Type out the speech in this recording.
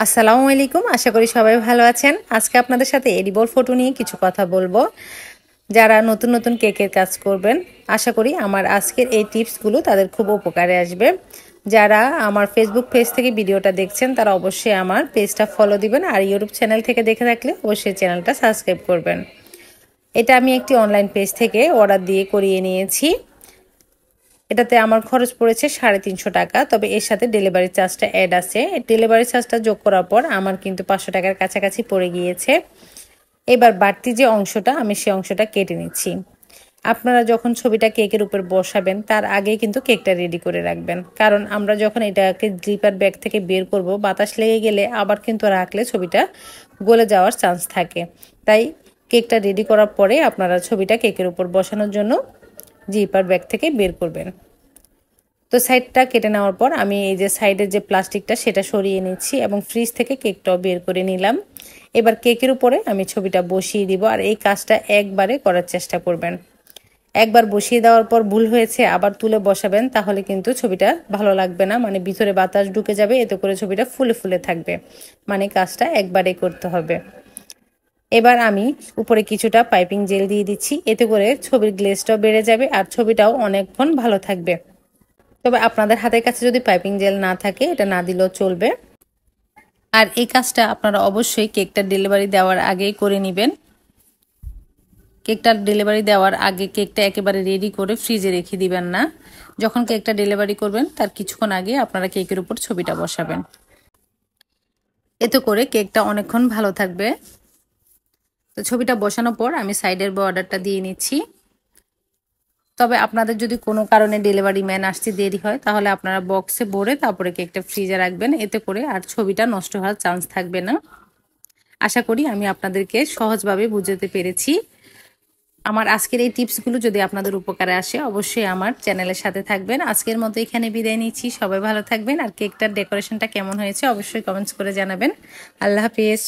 আসসালামু আলাইকুম। আশা করি সবাই ভালো আছেন। আজকে আপনাদের সাথে এডিবল ফটো নিয়ে কিছু কথা বলবো। যারা নতুন নতুন কেকের কাজ করবেন, আশা করি আমার আজকের এই টিপসগুলো তাদের খুব উপকারে আসবে। যারা আমার ফেসবুক পেজ থেকে ভিডিওটা দেখছেন তারা অবশ্যই আমার পেজটা ফলো দিবেন, আর ইউটিউব চ্যানেল থেকে দেখে থাকলে অবশ্যই চ্যানেলটা সাবস্ক্রাইব করবেন। এটা আমি একটি অনলাইন পেজ থেকে অর্ডার দিয়ে করিয়ে নিয়েছি। এটাতে আমার খরচ পড়েছে 350 টাকা, তবে এর সাথে ডেলিভারি চার্জটা অ্যাড আছে। ডেলিভারি চার্জটা যোগ করার পর আমার কিন্তু 500 টাকার কাছাকাছি পড়ে গিয়েছে। এবার বাড়তি যে অংশটা, আমি সেই অংশটা কেটে নিচ্ছি। আপনারা যখন ছবিটা কেকের উপর বসাবেন তার আগে কিন্তু কেকটা রেডি করে রাখবেন, কারণ আমরা যখন এটাকে জিপার ব্যাগ থেকে বের করব বাতাস লেগে গেলে আবার কিন্তু রাখলে ছবিটা গলে যাওয়ার চান্স থাকে। তাই কেকটা রেডি করার পরে আপনারা ছবিটা কেকের উপর বসানোর জন্য জিপার ব্যাগ থেকে বের করবেন। তো সাইডটা কেটে নেওয়ার পর আমি এই যে সাইডের যে প্লাস্টিকটা সেটা সরিয়ে নিচ্ছি এবং ফ্রিজ থেকে কেকটাও বের করে নিলাম। এবার কেকের উপরে আমি ছবিটা বসিয়ে দিব, আর এই কাজটা একবারে করার চেষ্টা করবেন। একবার বসিয়ে দেওয়ার পর ভুল হয়েছে আবার তুলে বসাবেন, তাহলে কিন্তু ছবিটা ভালো লাগবে না, মানে ভিতরে বাতাস ঢুকে যাবে, এতে করে ছবিটা ফুলে ফুলে থাকবে। মানে কাজটা একবারে করতে হবে। এবার আমি উপরে কিছুটা পাইপিং জেল দিয়ে দিচ্ছি, এতে করে ছবির গ্লেজটাও বেড়ে যাবে আর ছবিটাও অনেকক্ষণ ভালো থাকবে। তবে আপনাদের হাতের কাছে যদি পাইপিং জেল না থাকে এটা না দিলেও চলবে। আর এই কাজটা আপনারা অবশ্যই কেকটা ডেলিভারি দেওয়ার আগেই করে নেবেন। কেকটা ডেলিভারি দেওয়ার আগে কেকটা একেবারে রেডি করে ফ্রিজে রেখে দিবেন না। যখন কেকটা ডেলিভারি করবেন তার কিছুক্ষণ আগে আপনারা কেকের উপর ছবিটা বসাবেন, এতে করে কেকটা অনেকক্ষণ ভালো থাকবে। তো ছবিটা বসানোর পর আমি সাইডের বর্ডারটা দিয়ে নিচ্ছি। তবে আপনাদের যদি কোনো কারণে ডেলিভারি ম্যান আসতে দেরি হয় তাহলে আপনারা বক্সে ভরে তারপরে কেকটা ফ্রিজে রাখবেন, এতে করে আর ছবিটা নষ্ট হওয়ার চান্স থাকবে না। আশা করি আমি আপনাদেরকে সহজভাবে বুঝাতে পেরেছি। আমার আজকের এই টিপসগুলো যদি আপনাদের উপকারে আসে অবশ্যই আমার চ্যানেলের সাথে থাকবেন। আজকের মতো এখানে বিদায় নিচ্ছি। সবাই ভালো থাকবেন, আর কেকটার ডেকোরেশনটা কেমন হয়েছে অবশ্যই কমেন্টস করে জানাবেন। আল্লাহ হাফিজ।